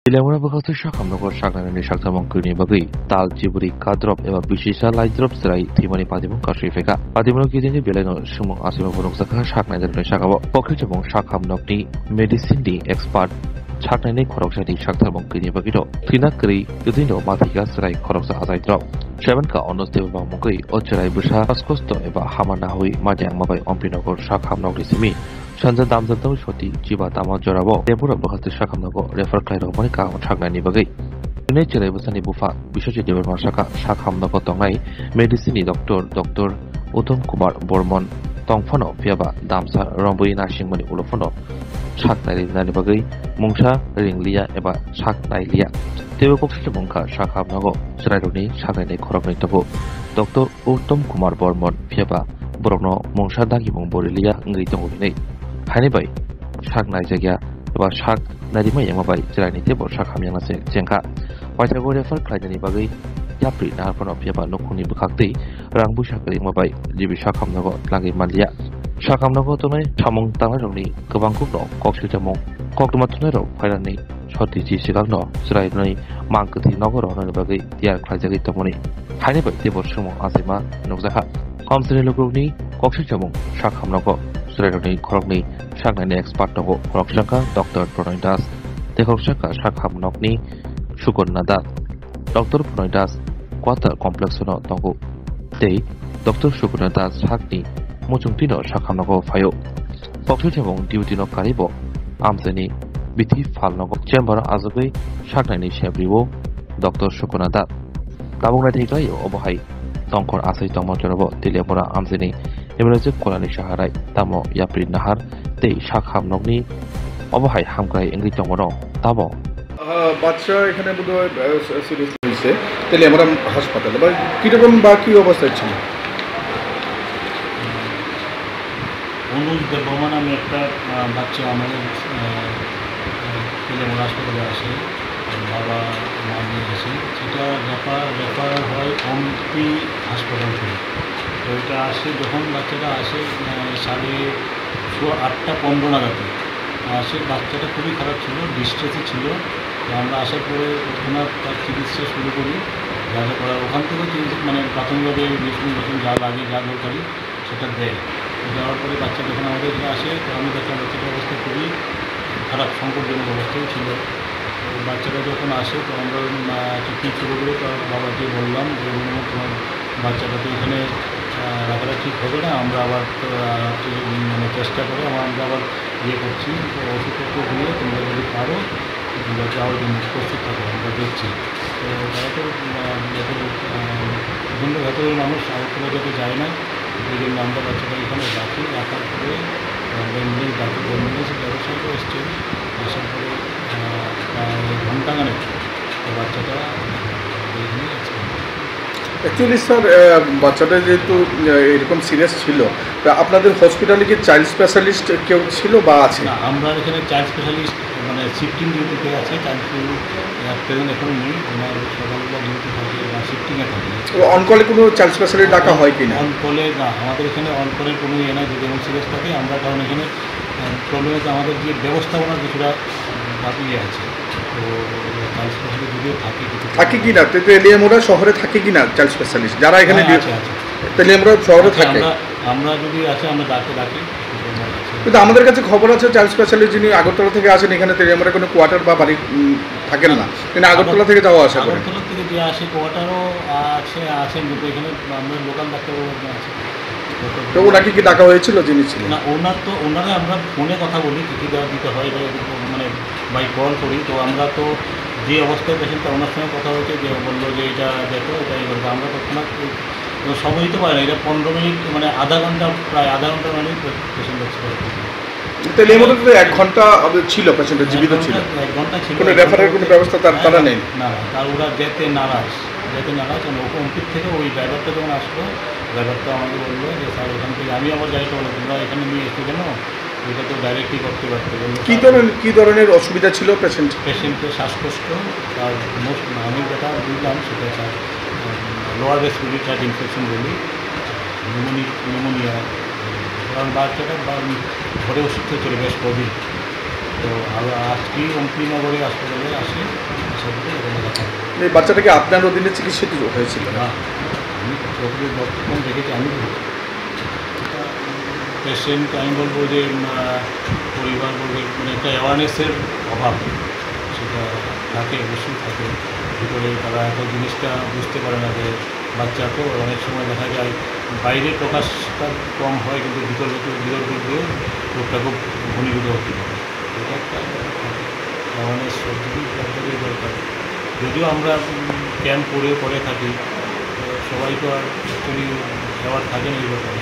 Bilemura bakıltı hamnokor şaklanani şaktamon kuni bagı tal ciburi kadrop eba bisisa laydrop serai thimani padimon kasrifeka padimon kidini beleno sumo asimo bonokzaka şaknaydarni şakabo pokrijamon şakhamnokni medicine expert şaknayni khoroksani şaktamon kuni bagiro thinakri yudino mathiga serai khoroksa azaidrop Shevanka onosteva bamukui ocherai busha askosto eba hamana hui majang mabai ompinokor şakhamnokni simi Shanza damzatau shoti jiba tama jorabo Debura bakhaltu shakhamnago refer khlairo mani ka thaknani bagai ne chere busani bufa bishoje debar masaka shakhamnago tongai medicine doctor Uttam Kumar Bormon tongphano piaba damsa rombui nashingmani ulofono shaknai nani bagai mungsa ringlia eba shaknailia Tebe kokshe mungka shakhamnago sraironi shaknai khoroknai tabo Dr. Uttam Kumar Bormon piaba borokno mungsa dagi mung borilia ngai tongoi Hani bai shak nai jagya eba shak narima yangma bai jrani tebo shak hamyangna se jengka waitago refer khlainani bagai yapri na pano piaba nokuni bukhakti rangbu shakri ma bai jibi shak hamnago tlangi manlia shak hamnago tonai samung tangai rongni gobangkuk no koksu jamung kokduma tonai ro phairani choti ji sigak no jrai nai mangkati nogoro no bagai tiar khlaijagi tomoni hani bai tebo sumo asima nokjaka kamsre lokni koksu jamung shak hamnago Suraironi khorokni shaknani expert nogo khoroksaka Dr. Pranay Das dekhorksaka shakhamnokni Sukonna Das Dr. Pranay Das quarter complex no tongo tei Dr. Sukonna Das shakni muchungtino shakhamnogo phayo pokshujamong duty no karibo amsani bithi phalnogo chamber azabai shaknani shebribo Dr. Sukonna Das tabungna theikai obohai tongkhor asai tongmajorabo tilepora amsani Emerajik kolani shaharai tamo yapri nahar tei shakhamnokni obohai hamkai engri tongoro tabo বাচ্চা এখানে বোধহয় serious হয়েছে তাহলে আমরা হাসপাতালে বা কীরকম বা কী অবস্থায় ছিল অনুজ দেববর্মা নামে একটা বাচ্চা আমাদের তেলেমুড়া হাসপাতালে আসে বাবা মা নিয়ে আসে সেটা রেফার হয় অম্পি হাসপাতাল থেকে তো এটা আসে যখন বাচ্চাটা আসে 8:15 নাগাদ আসে বাচ্চাটা খুবই খারাপ ছিল ডিস্ট্রেসে ছিল আমরা আসার পরে ওনার তার চিকিৎসা শুরু করি যা যা করার ওখান থেকে চিকিৎসা মানে প্রাথমিকভাবে মেশিন যা লাগে যা দরকারি সেটা দেয় দেওয়ার পরে বাচ্চা যখন আমাদের এখানে আসে তো আমি দেখলাম বাচ্চাটার অবস্থা খুবই খারাপ সংকটজনক অবস্থায় ছিল তো বাচ্চাটা যখন আসে তো আমরা ট্রিটমেন্ট শুরু করে তার বাবাকে বললাম যে তোমার বাচ্চাটা তো এখানে রাখাটা ঠিক হবে না আমরা আবার মানে চেষ্টা করে আমরা আবার করছি তো ওষুধপত্র দিয়ে তোমরা যদি পারো তোমরা যাওয়ার জন্য প্রস্তুত থাকো আমরা দেখছি তো তারা তো ভেতরের মানুষ আগরতলা যাতে যায় না এই জন্য আমরা বাচ্চাটা এখানে রাখি রাখার পরে অ্যাম্বুলেন্সের ব্যবস্থা করে এসছে আসার পরে ঘন্টাখানেক বাচ্চাটা এখানে অ্যাকচুয়ালি স্যার বাচ্চাটা যেহেতু এরকম সিরিয়াস ছিল তা আপনাদের হসপিটালে কি চাইল্ড স্পেশালিস্ট কেউ ছিল বা আছে না আমরা এখানে চাইল্ড স্পেশালিস্ট মানে শিফটিং ডিউটিতে আছে চাইল্ড প্রেজেন্ট এখন নেই ওনার সকালবেলা ডিউটি থাকে বা শিফটিংয়ে থাকে অনকলে কোনো চাইল্ড স্পেশালিস্ট ডাকা হয় কি না অনকলে না আমাদের এখানে অনকলের কোনো ইয়ে নাই যদি এমন সিরিয়াস থাকে আমরা কারণ এখানে প্রবলেম হচ্ছে আমাদের যে ব্যবস্থাপনার কিছুটা ইয়ে আছে তো চাইল্ড স্পেশালিস্ট যদিও থাকে কি না তেলিয়ামুড়া শহরে থাকে কি না চাইল্ড স্পেশালিস্ট যারা এখানে আছে তেলিয়ামুড়া শহরে থাকে আমরা যদি আছে আমরা ডাকি কিন্তু আমাদের কাছে খবর আছে চাইল্ড স্পেশালিস্ট যিনি আগরতলা থেকে আসেন এখানে তেলিয়ামুড়া কোনো কোয়ার্টার বা বাড়ি থাকেন না কিন্তু আগরতলা থেকে যাওয়া আসা করেন আগরতলা থেকে যে আসে কোয়ার্টারও আছেন কিন্তু এখানে আমরা লোকাল ডাক্তারবাবু আছে তো ওনাকে কি ডাকা হয়েছিল যিনি ছিলেন না ওনারা আমরা ফোনে কথা বলি চিঠি দেওয়া দিতে হয় মানে বাই কল করি তো আমরা তো যে অবস্থায় পেশেন্টটা ওনার সঙ্গে কথা হয়েছে যে বললো যে এটা দেখো এটা এবার আমরা তৎক্ষণাৎ সময় দিতে পারি না এটা 15 মিনিট মানে প্রায় আধা ঘন্টা মানে পেশেন্ট তেলিয়ামুড়াতে তো 1 ঘন্টা ছিল পেশেন্টের জীবিত ছিল 1 ঘন্টা ছিল কোনো রেফারের কোনো ব্যবস্থা তারা নেই না তার ওরা যেতে নারাজ অম্পির থেকে ওই ড্রাইভারটা যখন আসলো ড্রাইভারটা আমাকে বললো যে স্যার ওখান থেকে আমি আবার যাইতে বলো তোমরা এখানে নিয়ে এসে কেন এটা তো ডাইরেক্টলি করতে পারতে বললো কী ধরনের অসুবিধা ছিল পেশেন্টের শ্বাসকষ্ট আর মোস্ট আমি যেটা বুঝলাম সেটা sir lower respiratory tract infection বলি নিউমোনিয়া কারণ বাচ্চাটা ঘরে অসুস্থ ছিল বেশ কদিন তো আজকেই অঙ্কিনগরে হাসপাতালে আসি, আসার পরে ওখানে দেখা হবে। এই বাচ্চাটাকে আপনার অধীনে চিকিৎসিত হয়েছিল না? না, আমি চোখে যতক্ষণ দেখেছি আমি পেশেন্ট আমি বলবো যে পরিবার বর্গের মানে একটা অ্যাওয়ারনেসের অভাব সেটা থাকে, অবশ্যই থাকে ভিতরে। তারা এত জিনিসটা বুঝতে পারে না যে বাচ্চা তো অনেক সময় দেখা যায় বাইরে প্রকাশটা কম হয়, কিন্তু ভিতর দিয়ে রোগটা খুব ঘনীভূত হতে পারে। এটা একটা অ্যাওয়ারনেস সবদিকেই দরকার। যদিও আমরা ক্যাম্প করে থাকি, সবাই তো আর অ্যাকচুয়ালি অ্যাওয়ার থাকে না এই ব্যাপারে।